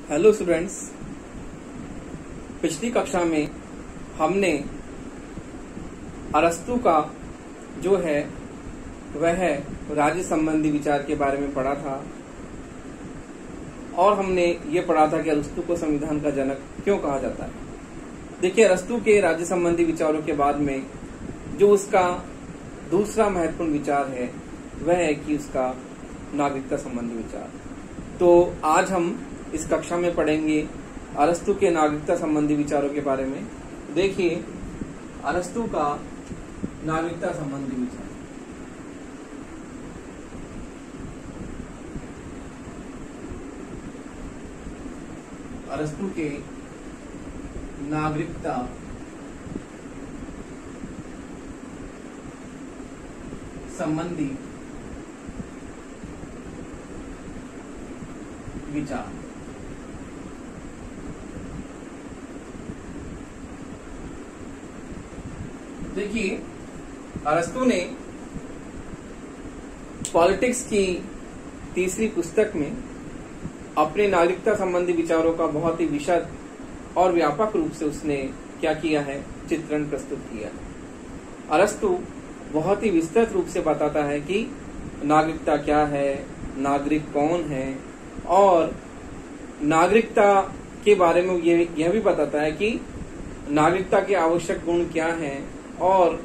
Hello students, पिछली कक्षा में हमने अरस्तु का जो है वह राज्य संबंधी विचार के बारे में पढ़ा था और हमने ये पढ़ा था कि अरस्तु को संविधान का जनक क्यों कहा जाता है। देखिए, अरस्तु के राज्य संबंधी विचारों के बाद में जो उसका दूसरा महत्वपूर्ण विचार है वह है कि उसका नागरिकता संबंधी विचार। तो आज हम इस कक्षा में पढ़ेंगे अरस्तु के नागरिकता संबंधी विचारों के बारे में। देखिए, अरस्तु का नागरिकता संबंधी विचार। अरस्तु के नागरिकता संबंधी विचार। देखिए, अरस्तु ने पॉलिटिक्स की तीसरी पुस्तक में अपने नागरिकता संबंधी विचारों का बहुत ही विशद और व्यापक रूप से उसने क्या किया है, चित्रण प्रस्तुत किया है। अरस्तु बहुत ही विस्तृत रूप से बताता है कि नागरिकता क्या है, नागरिक कौन है, और नागरिकता के बारे में यह भी बताता है कि नागरिकता के आवश्यक गुण क्या हैं और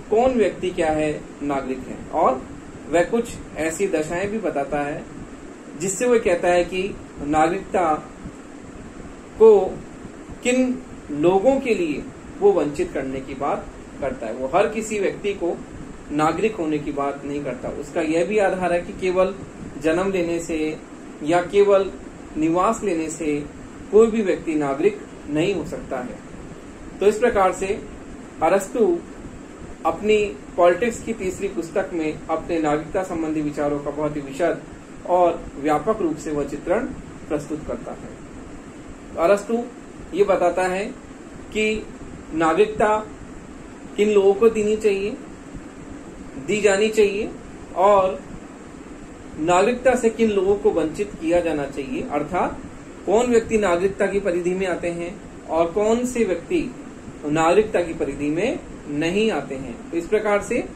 कौन व्यक्ति क्या है, नागरिक है। और वह कुछ ऐसी दशाएं भी बताता है जिससे वह कहता है कि नागरिकता को किन लोगों के लिए वो वंचित करने की बात करता है। वो हर किसी व्यक्ति को नागरिक होने की बात नहीं करता। उसका यह भी आधार है कि केवल जन्म लेने से या केवल निवास लेने से कोई भी व्यक्ति नागरिक नहीं हो सकता है। तो इस प्रकार से अरस्तु अपनी पॉलिटिक्स की तीसरी पुस्तक में अपने नागरिकता संबंधी विचारों का बहुत ही विशद और व्यापक रूप से वह चित्रण प्रस्तुत करता है। तो अरस्तु ये बताता है कि नागरिकता किन लोगों को दी जानी चाहिए और नागरिकता से किन लोगों को वंचित किया जाना चाहिए, अर्थात कौन व्यक्ति नागरिकता की परिधि में आते हैं और कौन से व्यक्ति नागरिकता की परिधि में नहीं आते हैं। तो इस प्रकार से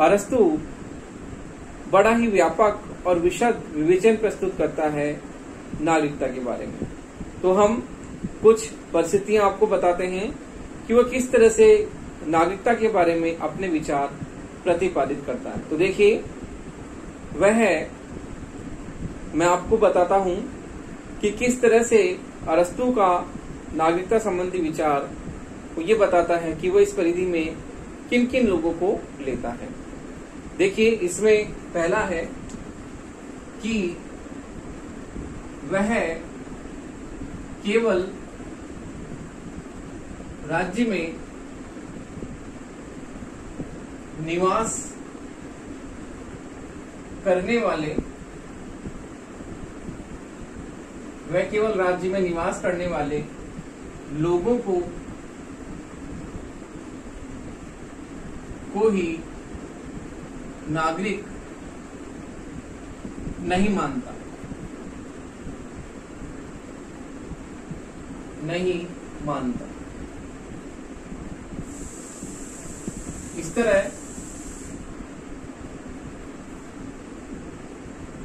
अरस्तु बड़ा ही व्यापक और विशद विवेचन प्रस्तुत करता है नागरिकता के बारे में। तो हम कुछ परिस्थितियां आपको बताते हैं कि वह किस तरह से नागरिकता के बारे में अपने विचार प्रतिपादित करता है। तो देखिए, मैं आपको बताता हूं कि किस तरह से अरस्तु का नागरिकता संबंधी विचार ये बताता है कि वह इस परिधि में किन किन लोगों को लेता है। देखिए, इसमें पहला है कि वह केवल राज्य में निवास करने वाले लोगों को ही नागरिक नहीं मानता। इस तरह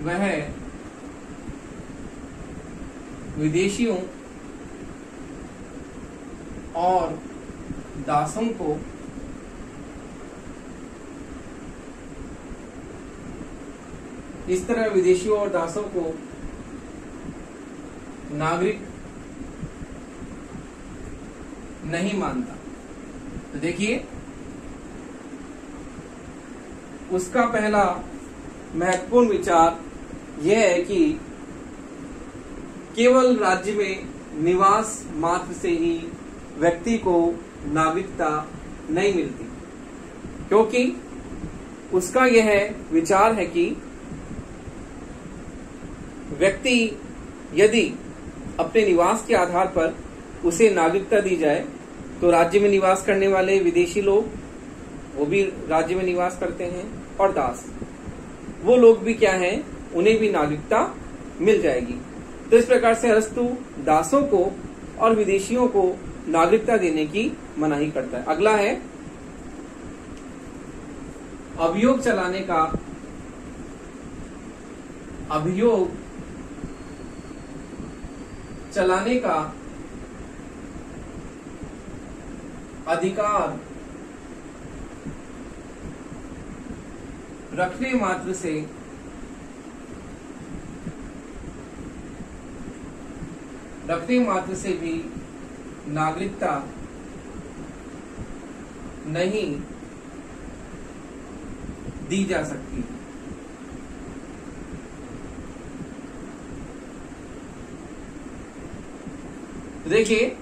वह विदेशियों और दासों को नागरिक नहीं मानता। तो देखिए, उसका पहला महत्वपूर्ण विचार यह है कि केवल राज्य में निवास मात्र से ही व्यक्ति को नागरिकता नहीं मिलती, क्योंकि उसका यह विचार है कि व्यक्ति यदि अपने निवास के आधार पर उसे नागरिकता दी जाए तो राज्य में निवास करने वाले विदेशी लोग वो भी राज्य में निवास करते हैं और दास वो लोग भी क्या हैं, उन्हें भी नागरिकता मिल जाएगी। तो इस प्रकार से अरस्तु दासों को और विदेशियों को नागरिकता देने की मनाही करता है। अगला है अभियोग चलाने का अधिकार रखने मात्र से भी नागरिकता नहीं दी जा सकती। देखिए,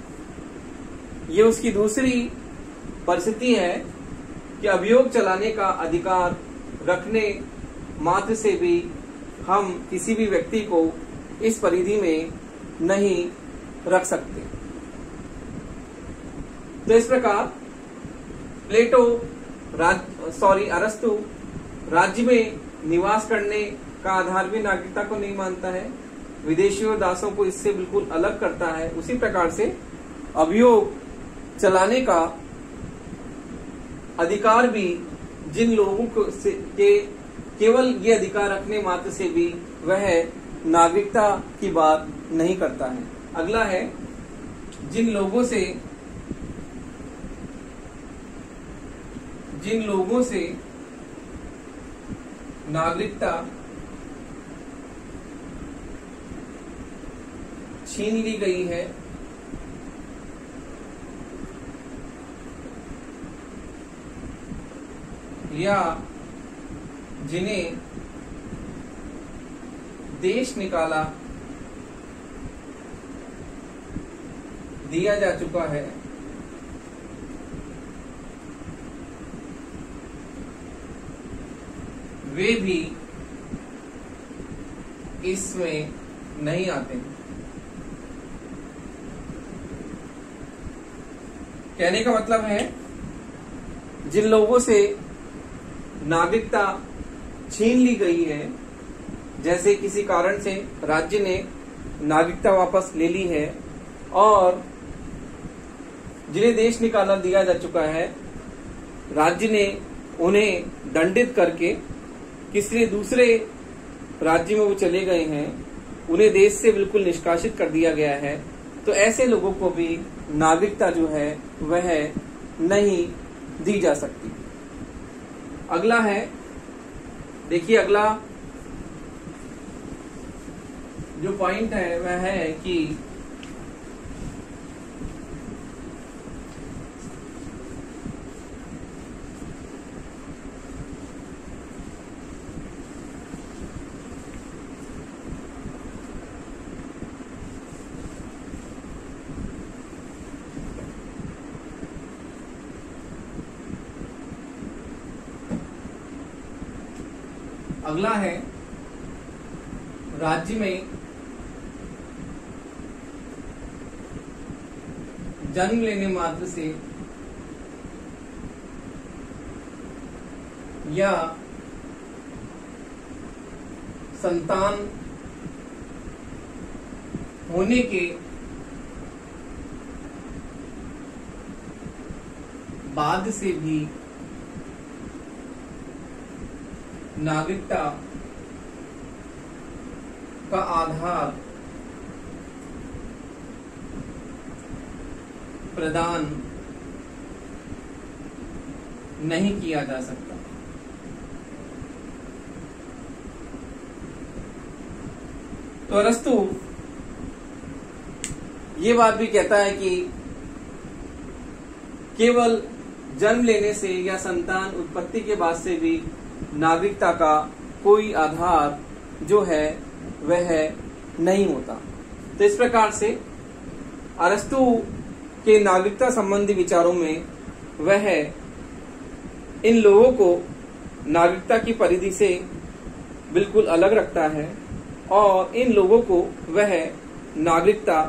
ये उसकी दूसरी परिस्थिति है कि अभियोग चलाने का अधिकार रखने मात्र से भी हम किसी भी व्यक्ति को इस परिधि में नहीं रख सकते। तो इस प्रकार अरस्तु राज्य में निवास करने का आधार भी नागरिकता को नहीं मानता है, विदेशियों और दासों को इससे बिल्कुल अलग करता है। उसी प्रकार से अभियोग चलाने का अधिकार भी जिन लोगों को से केवल ये अधिकार रखने मात्र से भी वह नागरिकता की बात नहीं करता है। अगला है जिन लोगों से नागरिकता छीन ली गई है या जिन्हें देश निकाला दिया जा चुका है, वे भी इसमें नहीं आते हैं। कहने का मतलब है जिन लोगों से नागरिकता छीन ली गई है, जैसे किसी कारण से राज्य ने नागरिकता वापस ले ली है और जिन्हें देश निकाला दिया जा चुका है, राज्य ने उन्हें दंडित करके किसी दूसरे राज्य में वो चले गए हैं, उन्हें देश से बिल्कुल निष्कासित कर दिया गया है, तो ऐसे लोगों को भी नागरिकता जो है वह नहीं दी जा सकती। अगला है, देखिए अगला जो पॉइंट है वह है कि अगला है राज्य में जन्म लेने मात्र से या संतान होने के बाद से भी नागरिकता का आधार प्रदान नहीं किया जा सकता। तो अरस्तु ये बात भी कहता है कि केवल जन्म लेने से या संतान उत्पत्ति के बाद से भी नागरिकता का कोई आधार जो है वह नहीं होता। तो इस प्रकार से अरस्तु के नागरिकता संबंधी विचारों में वह इन लोगों को नागरिकता की परिधि से बिल्कुल अलग रखता है और इन लोगों को वह नागरिकता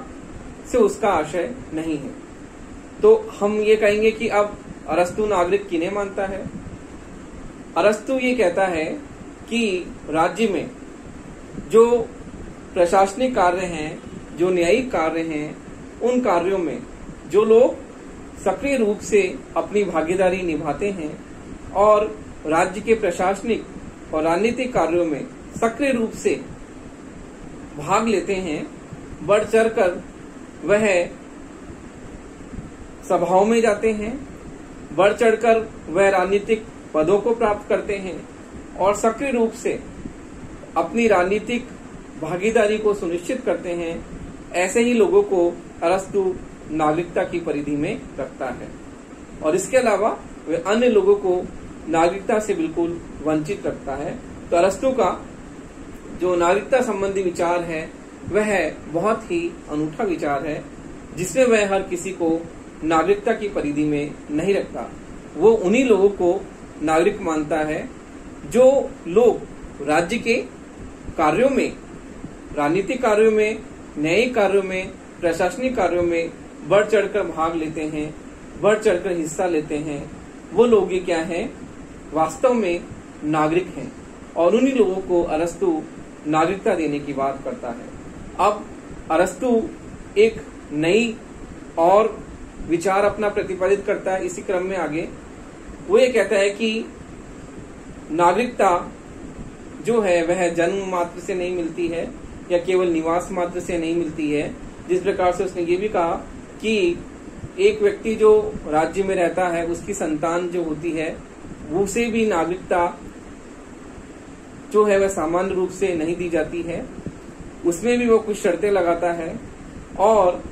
से उसका आशय नहीं है। तो हम ये कहेंगे कि अब अरस्तु नागरिक किन्हें मानता है? अरस्तु ये कहता है कि राज्य में जो प्रशासनिक कार्य हैं, जो न्यायिक कार्य हैं, उन कार्यों में जो लोग सक्रिय रूप से अपनी भागीदारी निभाते हैं और राज्य के प्रशासनिक और राजनीतिक कार्यों में सक्रिय रूप से भाग लेते हैं, बढ़ चढ़कर वह सभाओं में जाते हैं, बढ़ चढ़कर वह राजनीतिक पदों को प्राप्त करते हैं और सक्रिय रूप से अपनी राजनीतिक भागीदारी को सुनिश्चित करते हैं, ऐसे ही लोगों को अरस्तु नागरिकता की परिधि में रखता है। और इसके अलावा वह अन्य लोगों को नागरिकता से बिल्कुल वंचित रखता है। तो अरस्तु का जो नागरिकता संबंधी विचार है वह बहुत ही अनूठा विचार है, जिसमें वह हर किसी को नागरिकता की परिधि में नहीं रखता। वो उन्हीं लोगों को नागरिक मानता है जो लोग राज्य के कार्यों में, राजनीतिक कार्यों में, न्यायिक कार्यों में, प्रशासनिक कार्यों में बढ़ चढ़कर भाग लेते हैं, बढ़ चढ़कर हिस्सा लेते हैं। वो लोग ये क्या हैं, वास्तव में नागरिक हैं और उन्हीं लोगों को अरस्तु नागरिकता देने की बात करता है। अब अरस्तु एक नई और विचार अपना प्रतिपादित करता है। इसी क्रम में आगे वो ये कहता है कि नागरिकता जो है वह जन्म मात्र से नहीं मिलती है या केवल निवास मात्र से नहीं मिलती है। जिस प्रकार से उसने ये भी कहा कि एक व्यक्ति जो राज्य में रहता है उसकी संतान जो होती है उसे भी नागरिकता जो है वह सामान्य रूप से नहीं दी जाती है, उसमें भी वो कुछ शर्तें लगाता है। और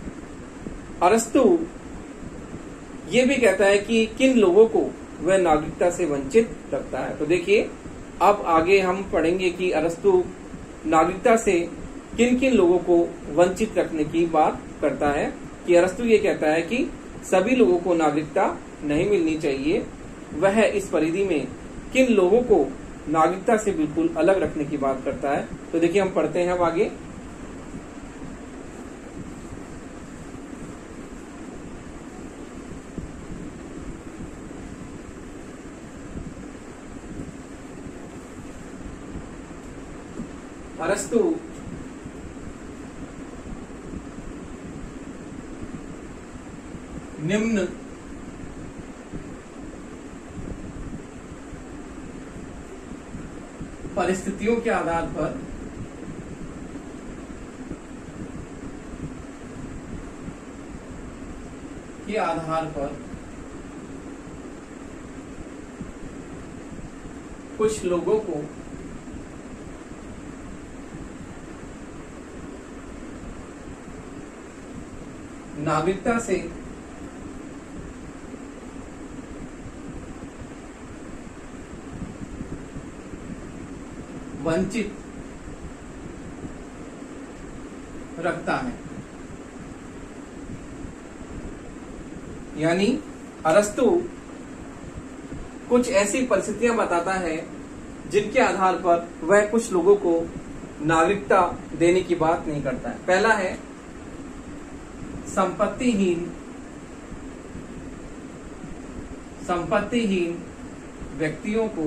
अरस्तु ये भी कहता है कि किन लोगों को वह नागरिकता से वंचित रखता है। तो देखिए अब आगे हम पढ़ेंगे कि अरस्तु नागरिकता से किन किन लोगों को वंचित रखने की बात करता है। कि अरस्तु ये कहता है कि सभी लोगों को नागरिकता नहीं मिलनी चाहिए। वह इस परिधि में किन लोगों को नागरिकता से बिल्कुल अलग रखने की बात करता है। तो देखिए हम पढ़ते हैं अब आगे। अरस्तु निम्न परिस्थितियों के आधार पर कुछ लोगों को नागरिकता से वंचित रखता है। यानी अरस्तु कुछ ऐसी परिस्थितियां बताता है जिनके आधार पर वह कुछ लोगों को नागरिकता देने की बात नहीं करता है। पहला है संपत्तिहीन व्यक्तियों को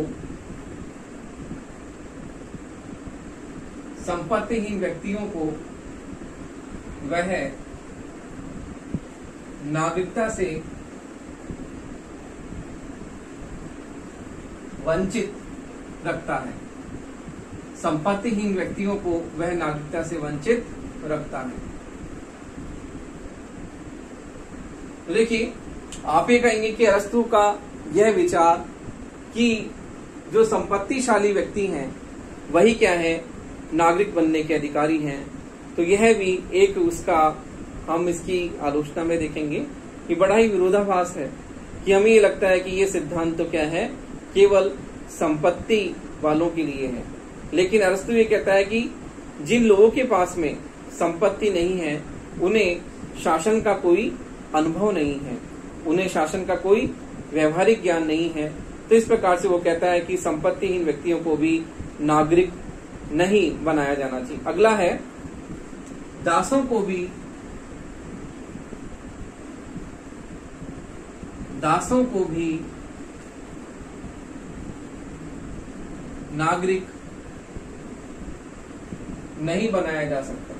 वह नागरिकता से वंचित रखता है। संपत्तिहीन व्यक्तियों को वह नागरिकता से वंचित रखता है। तो देखिए आप ये कहेंगे कि अरस्तु का यह विचार कि जो संपत्तिशाली व्यक्ति हैं वही क्या है, नागरिक बनने के अधिकारी हैं। तो यह भी एक उसका हम इसकी आलोचना में देखेंगे कि बड़ा ही विरोधाभास है कि हमें ये लगता है कि ये सिद्धांत तो क्या है, केवल संपत्ति वालों के लिए है। लेकिन अरस्तु ये कहता है कि जिन लोगों के पास में संपत्ति नहीं है उन्हें शासन का कोई अनुभव नहीं है, उन्हें शासन का कोई व्यवहारिक ज्ञान नहीं है। तो इस प्रकार से वो कहता है कि संपत्तिहीन व्यक्तियों को भी नागरिक नहीं बनाया जाना चाहिए। अगला है दासों को भी नागरिक नहीं बनाया जा सकता।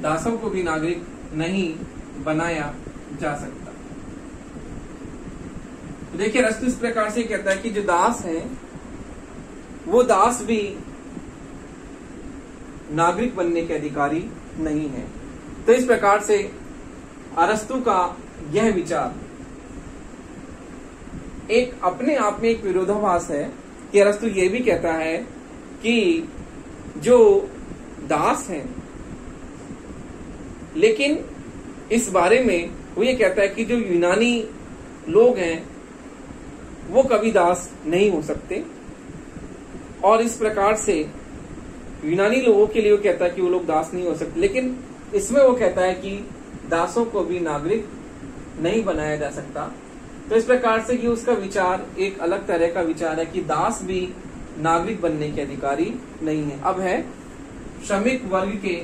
दासों को भी नागरिक नहीं बनाया जा सकता। तो देखिए अरस्तु इस प्रकार से कहता है कि जो दास हैं वो दास भी नागरिक बनने के अधिकारी नहीं है। तो इस प्रकार से अरस्तु का यह विचार एक अपने आप में एक विरोधाभास है कि अरस्तु ये भी कहता है कि जो दास हैं, लेकिन इस बारे में वो ये कहता है कि जो यूनानी लोग हैं वो कभी दास नहीं हो सकते, और इस प्रकार से यूनानी लोगों के लिए वो कहता है कि वो लोग दास नहीं हो सकते। लेकिन इसमें वो कहता है कि दासों को भी नागरिक नहीं बनाया जा सकता। तो इस प्रकार से कि उसका विचार एक अलग तरह का विचार है कि दास भी नागरिक बनने के अधिकारी नहीं है। अब है श्रमिक वर्ग के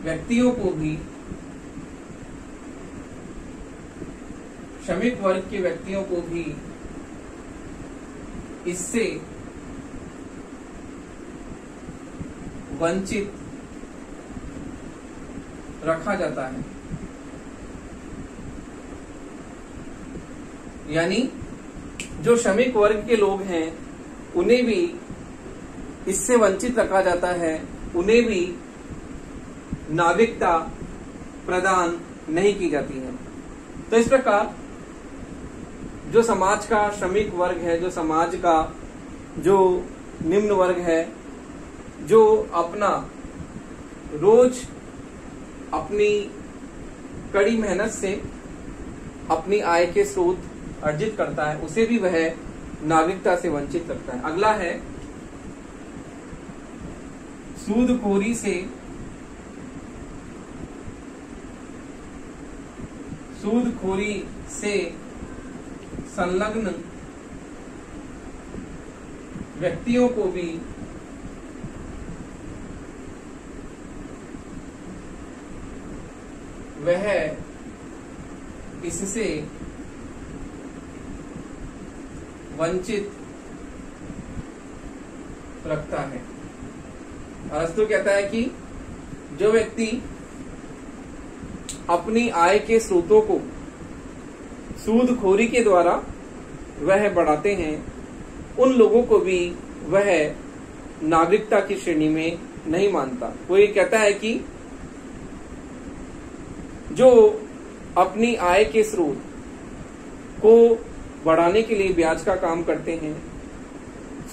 व्यक्तियों को भी इससे वंचित रखा जाता है। यानी जो श्रमिक वर्ग के लोग हैं उन्हें भी इससे वंचित रखा जाता है, उन्हें भी नागरिकता प्रदान नहीं की जाती है। तो इस प्रकार जो समाज का श्रमिक वर्ग है, जो समाज का जो निम्न वर्ग है, जो अपना रोज अपनी कड़ी मेहनत से अपनी आय के स्रोत अर्जित करता है, उसे भी वह नागरिकता से वंचित रखता है। अगला है सूदखोरी से संलग्न व्यक्तियों को भी वह इससे वंचित रखता है। अरस्तु कहता है कि जो व्यक्ति अपनी आय के स्रोतों को सूदखोरी के द्वारा वह बढ़ाते हैं, उन लोगों को भी वह नागरिकता की श्रेणी में नहीं मानता। वो ये कहता है कि जो अपनी आय के स्रोत को बढ़ाने के लिए ब्याज का काम करते हैं,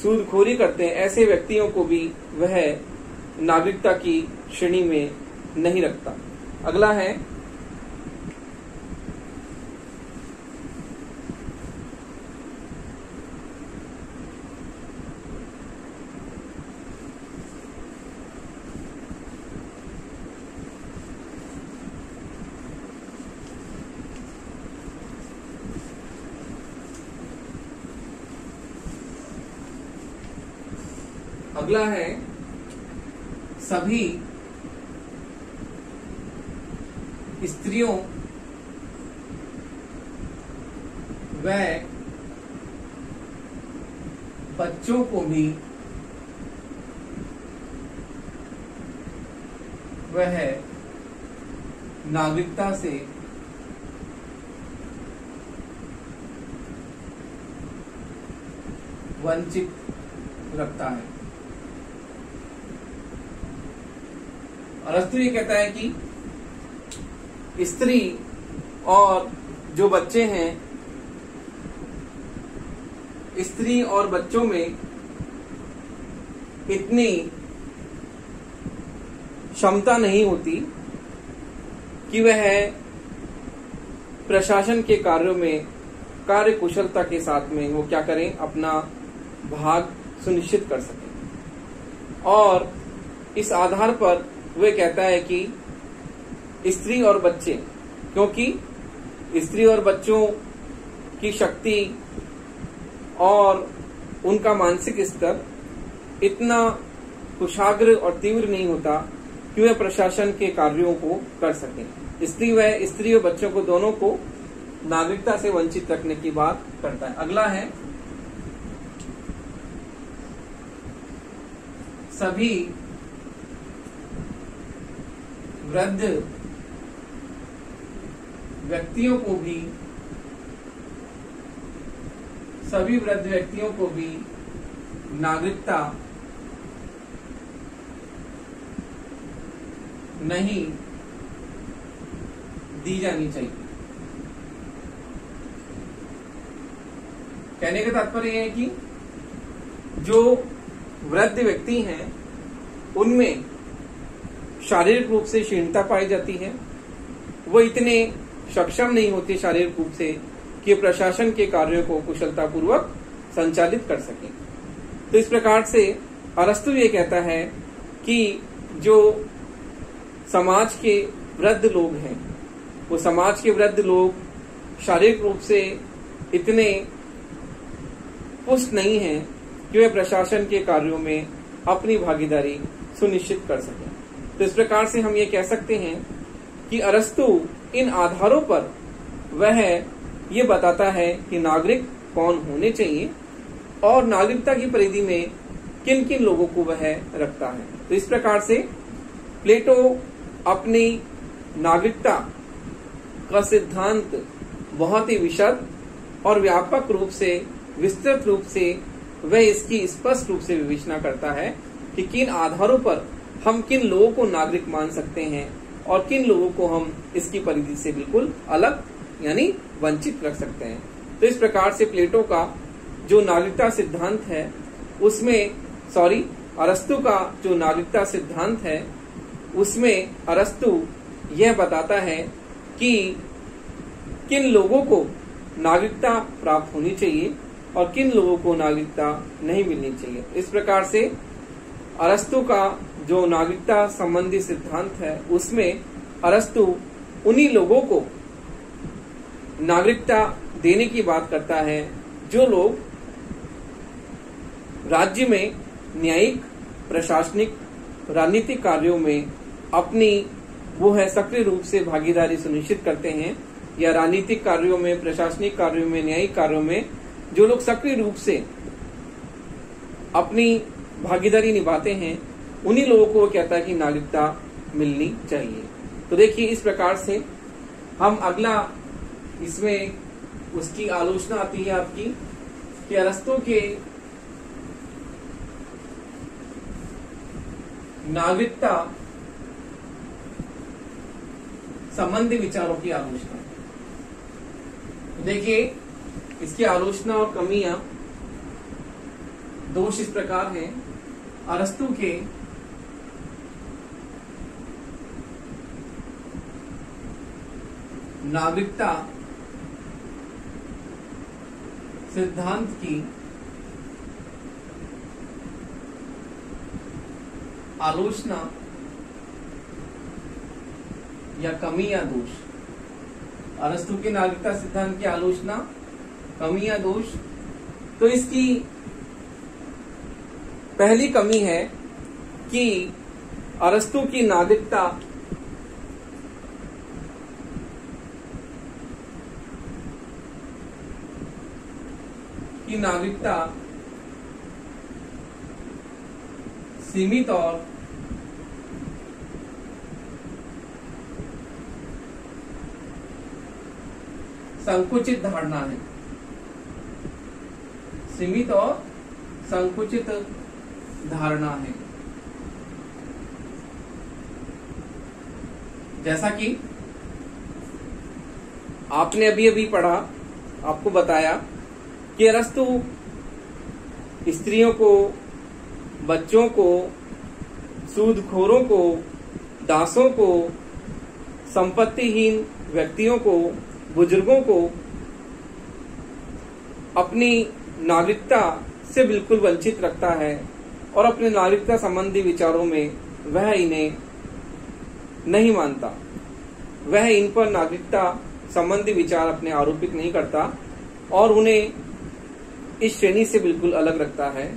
सूदखोरी करते हैं, ऐसे व्यक्तियों को भी वह नागरिकता की श्रेणी में नहीं रखता। अगला है सभी स्त्रियों व बच्चों को भी वह नागरिकता से वंचित रखता है। अरस्तु ये कहता है कि स्त्री और जो बच्चे हैं, स्त्री और बच्चों में इतनी क्षमता नहीं होती कि वह प्रशासन के कार्यों में कार्य कुशलता के साथ में वो क्या करें, अपना भाग सुनिश्चित कर सकें। और इस आधार पर वह कहता है कि स्त्री और बच्चे, क्योंकि स्त्री और बच्चों की शक्ति और उनका मानसिक स्तर इतना कुशाग्र और तीव्र नहीं होता कि वे प्रशासन के कार्यों को कर सकें। स्त्री व बच्चों को दोनों को नागरिकता से वंचित रखने की बात करता है। अगला है सभी वृद्ध व्यक्तियों को भी नागरिकता नहीं दी जानी चाहिए। कहने का तात्पर्य है कि जो वृद्ध व्यक्ति हैं उनमें शारीरिक रूप से क्षीणता पाई जाती है, वो इतने सक्षम नहीं होते शारीरिक रूप से कि प्रशासन के कार्यों को कुशलतापूर्वक संचालित कर सकें। तो इस प्रकार से अरस्तु ये कहता है कि जो समाज के वृद्ध लोग हैं, वो समाज के वृद्ध लोग शारीरिक रूप से इतने पुष्ट नहीं हैं कि वे प्रशासन के कार्यों में अपनी भागीदारी सुनिश्चित कर सकें। तो इस प्रकार से हम ये कह सकते हैं कि अरस्तु इन आधारों पर वह ये बताता है कि नागरिक कौन होने चाहिए और नागरिकता की परिधि में किन किन लोगों को वह रखता है। तो इस प्रकार से प्लेटो अपनी नागरिकता का सिद्धांत बहुत ही विशद और व्यापक रूप से, विस्तृत रूप से वह इसकी स्पष्ट रूप से विवेचना करता है कि किन आधारों पर हम किन लोगों को नागरिक मान सकते हैं और किन लोगों को हम इसकी परिधि से बिल्कुल अलग यानी वंचित रख सकते हैं। तो इस प्रकार से प्लेटो का जो नागरिकता सिद्धांत है अरस्तु का जो नागरिकता सिद्धांत है उसमें अरस्तु यह बताता है कि किन लोगों को नागरिकता प्राप्त होनी चाहिए और किन लोगों को नागरिकता नहीं मिलनी चाहिए। इस प्रकार से अरस्तु का जो नागरिकता संबंधी सिद्धांत है उसमें अरस्तु उन्हीं लोगों को नागरिकता देने की बात करता है जो लोग राज्य में न्यायिक, प्रशासनिक, राजनीतिक कार्यों में अपनी सक्रिय रूप से भागीदारी सुनिश्चित करते हैं, या राजनीतिक कार्यों में, प्रशासनिक कार्यों में, न्यायिक कार्यों में जो लोग सक्रिय रूप से अपनी भागीदारी निभाते हैं, उन्हीं लोगों को वो कहता है कि नागरिकता मिलनी चाहिए। तो देखिए इस प्रकार से हम अगला इसमें उसकी आलोचना आती है आपकी कि अरस्तु के नागरिकता संबंधी विचारों की आलोचना। देखिए इसकी आलोचना और कमियां, दोष इस प्रकार हैं। अरस्तु के नागरिकता सिद्धांत की आलोचना या कमी या दोष। अरस्तु के नागरिकता सिद्धांत की आलोचना, कमी या दोष। तो इसकी पहली कमी है कि अरस्तु की नागरिकता सीमित और संकुचित धारणा है। सीमित और संकुचित धारणा है। जैसा कि आपने अभी अभी पढ़ा, आपको बताया कि अरस्तु स्त्रियों को, बच्चों को, सूदखोरों को, दासों को, संपत्तिहीन व्यक्तियों को, बुजुर्गों को अपनी नागरिकता से बिल्कुल वंचित रखता है और अपने नागरिकता संबंधी विचारों में वह इन्हें नहीं मानता। वह इन पर नागरिकता संबंधी विचार अपने आरोपित नहीं करता और उन्हें इस श्रेणी से बिल्कुल अलग रखता है।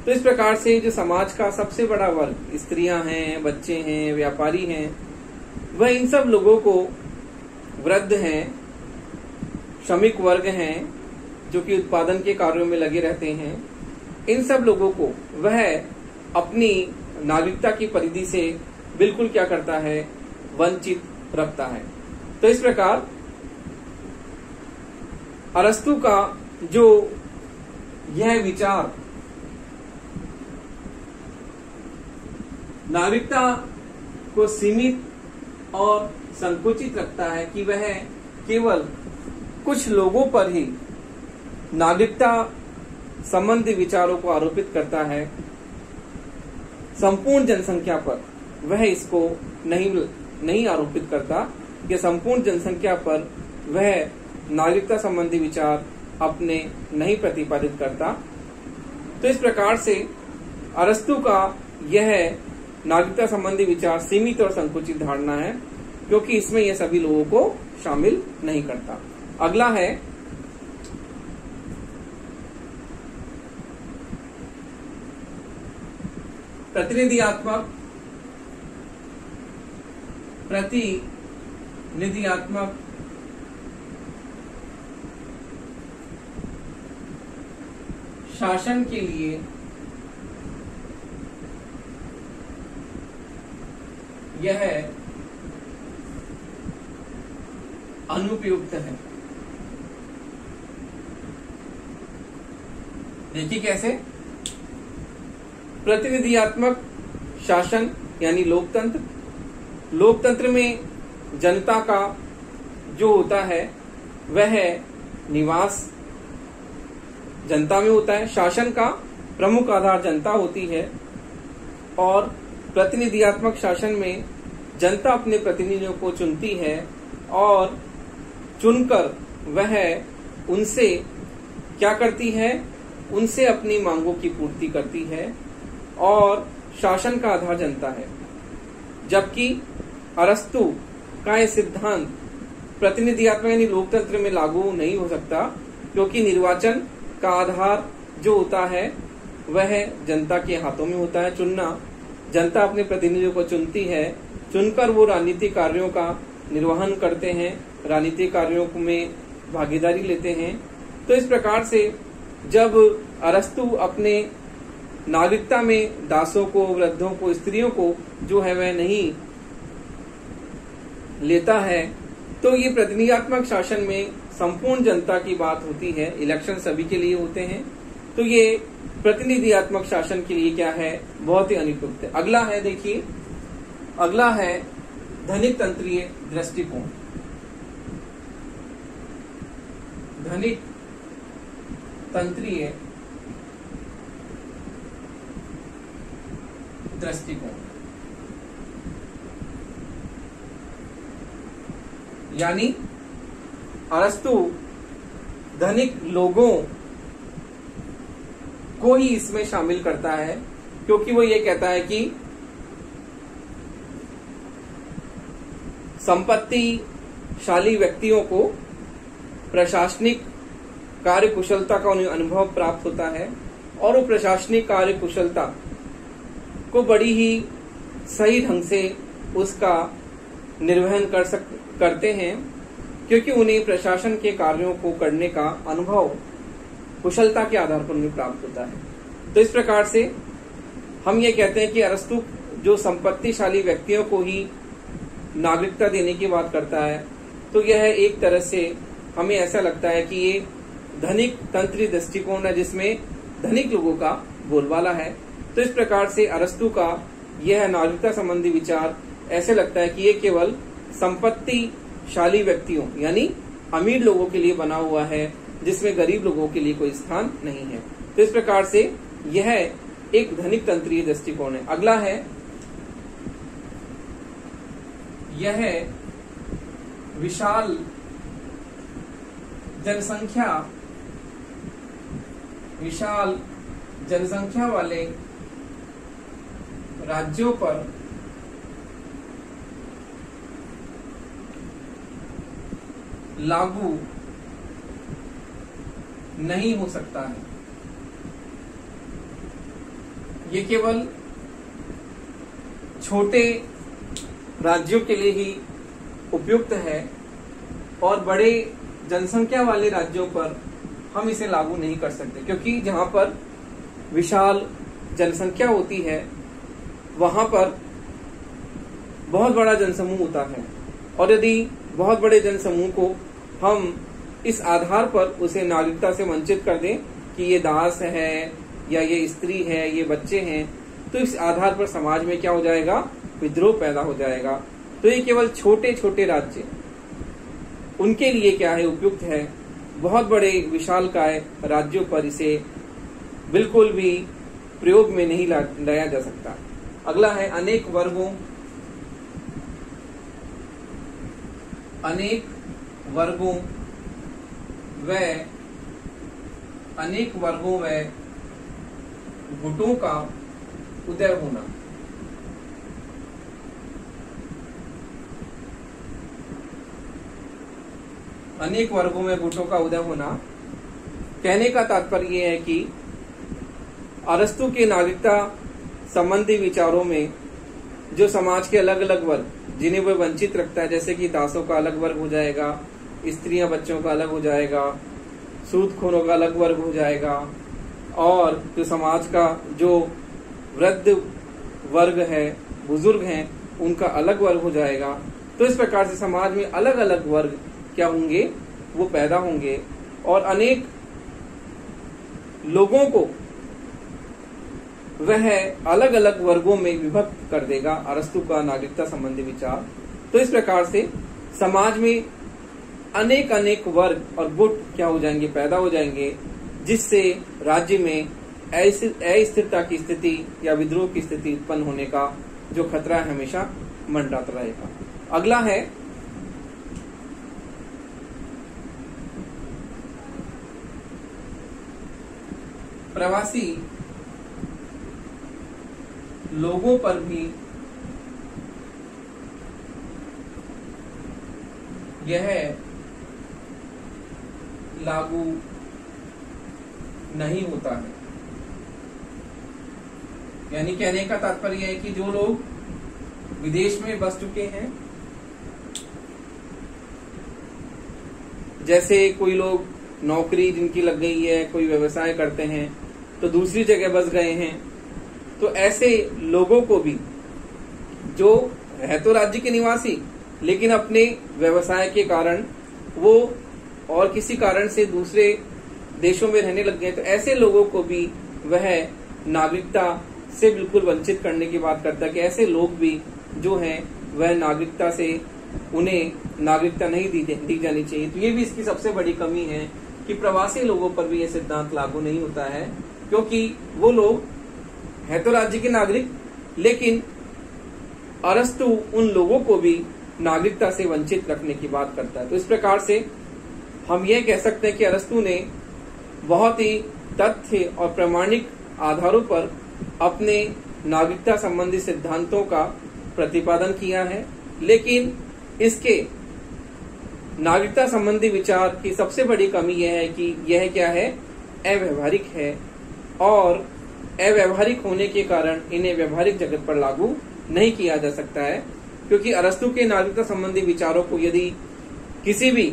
तो इस प्रकार से जो समाज का सबसे बड़ा वर्ग, स्त्रियां हैं, बच्चे हैं, व्यापारी हैं, वह इन सब लोगों को, वृद्ध हैं, श्रमिक वर्ग हैं जो कि उत्पादन के कार्यों में लगे रहते हैं, इन सब लोगों को वह अपनी नागरिकता की परिधि से बिल्कुल क्या करता है, वंचित रखता है। तो इस प्रकार अरस्तु का जो यह विचार नागरिकता को सीमित और संकुचित रखता है कि वह केवल कुछ लोगों पर ही नागरिकता संबंधी विचारों को आरोपित करता है, संपूर्ण जनसंख्या पर वह इसको नहीं आरोपित करता कि संपूर्ण जनसंख्या पर वह नागरिकता संबंधी विचार अपने नहीं प्रतिपादित करता। तो इस प्रकार से अरस्तु का यह नागरिकता संबंधी विचार सीमित और संकुचित धारणा है, क्योंकि इसमें यह सभी लोगों को शामिल नहीं करता। अगला है प्रतिनिधियात्मक शासन के लिए यह अनुपयुक्त है। देखिए कैसे, प्रतिनिधियात्मक शासन यानी लोकतंत्र, लोकतंत्र में जनता का जो होता है वह निवास जनता में होता है, शासन का प्रमुख आधार जनता होती है, और प्रतिनिधियात्मक शासन में जनता अपने प्रतिनिधियों को चुनती है और चुनकर वह उनसे क्या करती है, उनसे अपनी मांगों की पूर्ति करती है और शासन का आधार जनता है। जबकि अरस्तु का यह सिद्धांत प्रतिनिधियात्मक यानी लोकतंत्र में लागू नहीं हो सकता, क्योंकि निर्वाचन का आधार जो होता है वह जनता के हाथों में होता है, चुनना। जनता अपने प्रतिनिधियों को चुनती है, चुनकर वो राजनीतिक कार्यों का निर्वहन करते हैं, राजनीतिक कार्यों में भागीदारी लेते हैं। तो इस प्रकार से जब अरस्तु अपने नागरिकता में दासों को, वृद्धों को, स्त्रियों को जो है वह नहीं लेता है, तो ये प्रतिनिधियात्मक शासन में संपूर्ण जनता की बात होती है, इलेक्शन सभी के लिए होते हैं, तो ये प्रतिनिधियात्मक शासन के लिए क्या है, बहुत ही अनुपयुक्त है। अगला है, देखिए अगला है धनिक तंत्रीय दृष्टिकोण। धनिक तंत्रीय दृष्टिकोण यानी अरस्तु धनिक लोगों को ही इसमें शामिल करता है, क्योंकि वो ये कहता है कि संपत्तिशाली व्यक्तियों को प्रशासनिक कार्य कुशलता का उन्हें अनुभव प्राप्त होता है और वो प्रशासनिक कार्य कुशलता को बड़ी ही सही ढंग से उसका निर्वहन करते हैं, क्योंकि उन्हें प्रशासन के कार्यों को करने का अनुभव कुशलता के आधार पर उन्हें प्राप्त होता है। तो इस प्रकार से हम ये कहते हैं कि अरस्तु जो संपत्तिशाली व्यक्तियों को ही नागरिकता देने की बात करता है, तो यह एक तरह से हमें ऐसा लगता है कि ये धनिक तंत्रीय दृष्टिकोण है, जिसमें धनिक लोगों का बोलबाला है। तो इस प्रकार से अरस्तु का यह नागरिकता संबंधी विचार ऐसे लगता है कि ये केवल संपत्तिशाली व्यक्तियों यानी अमीर लोगों के लिए बना हुआ है, जिसमें गरीब लोगों के लिए कोई स्थान नहीं है। तो इस प्रकार से यह एक धनिक तंत्रीय दृष्टिकोण है। अगला है, यह विशाल जनसंख्या वाले राज्यों पर लागू नहीं हो सकता है। ये केवल छोटे राज्यों के लिए ही उपयुक्त है और बड़े जनसंख्या वाले राज्यों पर हम इसे लागू नहीं कर सकते, क्योंकि जहां पर विशाल जनसंख्या होती है वहां पर बहुत बड़ा जनसमूह होता है, और यदि बहुत बड़े जनसमूह को हम इस आधार पर उसे नागरिकता से वंचित कर दें कि ये दास है या ये स्त्री है, ये बच्चे हैं, तो इस आधार पर समाज में क्या हो जाएगा, विद्रोह पैदा हो जाएगा। तो ये केवल छोटे छोटे राज्य उनके लिए क्या है, उपयुक्त है। बहुत बड़े विशालकाय राज्यों पर इसे बिल्कुल भी प्रयोग में नहीं लाया जा सकता। अगला है अनेक वर्गों व गुटों का उदय होना। अनेक वर्गों में गुटों का उदय होना कहने का तात्पर्य यह है कि अरस्तु के नागरिकता संबंधी विचारों में जो समाज के अलग अलग वर्ग जिन्हें वह वंचित रखता है, जैसे कि दासों का अलग वर्ग हो जाएगा, स्त्रियां बच्चों का अलग हो जाएगा, सूदखोरों का अलग वर्ग हो जाएगा, और जो समाज का जो वृद्ध वर्ग है, बुजुर्ग हैं, उनका अलग वर्ग हो जाएगा। तो इस प्रकार से समाज में अलग अलग वर्ग क्या होंगे, वो पैदा होंगे, और अनेक लोगों को वह अलग अलग वर्गों में विभक्त कर देगा अरस्तु का नागरिकता संबंधी विचार। तो इस प्रकार से समाज में अनेक अनेक वर्ग और गुट क्या हो जाएंगे, पैदा हो जाएंगे, जिससे राज्य में अस्थिरता की स्थिति या विद्रोह की स्थिति उत्पन्न होने का जो खतरा है हमेशा मंडराता रहेगा। अगला है प्रवासी लोगों पर भी यह लागू नहीं होता है। यानी कहने का तात्पर्य है कि जो लोग विदेश में बस चुके हैं, जैसे कोई लोग नौकरी जिनकी लग गई है, कोई व्यवसाय करते हैं तो दूसरी जगह बस गए हैं, तो ऐसे लोगों को भी, जो है तो राज्य के निवासी लेकिन अपने व्यवसाय के कारण वो और किसी कारण से दूसरे देशों में रहने लग गए, तो ऐसे लोगों को भी वह नागरिकता से बिल्कुल वंचित करने की बात करता है कि ऐसे लोग भी जो हैं वह नागरिकता से, उन्हें नागरिकता नहीं दी जानी चाहिए। तो ये भी इसकी सबसे बड़ी कमी है कि प्रवासी लोगों पर भी यह सिद्धांत लागू नहीं होता है, क्योंकि वो लोग है तो राज्य के नागरिक, लेकिन अरस्तु उन लोगों को भी नागरिकता से वंचित रखने की बात करता है। तो इस प्रकार से हम यह कह सकते हैं कि अरस्तु ने बहुत ही तथ्य और प्रामाणिक आधारों पर अपने नागरिकता संबंधी सिद्धांतों का प्रतिपादन किया है, लेकिन इसके नागरिकता संबंधी विचार की सबसे बड़ी कमी यह है कि यह क्या है, अव्यवहारिक है, और अव्यवहारिक होने के कारण इन्हें व्यवहारिक जगत पर लागू नहीं किया जा सकता है। क्योंकि अरस्तु के नागरिकता संबंधी विचारों को यदि किसी भी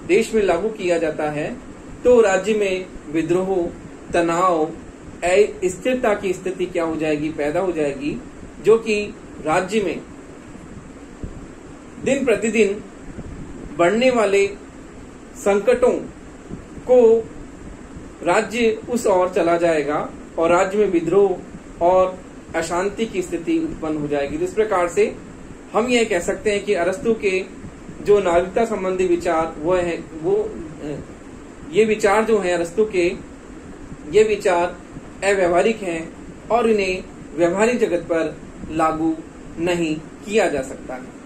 देश में लागू किया जाता है तो राज्य में विद्रोह, तनाव, स्थिरता की स्थिति क्या हो जाएगी, पैदा हो जाएगी, जो कि राज्य में दिन प्रतिदिन बढ़ने वाले संकटों को राज्य उस ओर चला जाएगा और राज्य में विद्रोह और अशांति की स्थिति उत्पन्न हो जाएगी। इस प्रकार से हम यह कह सकते हैं कि अरस्तु के जो नागरिकता संबंधी विचार ये विचार जो हैं अरस्तु के, ये विचार अव्यवहारिक हैं और इन्हें व्यवहारिक जगत पर लागू नहीं किया जा सकता है।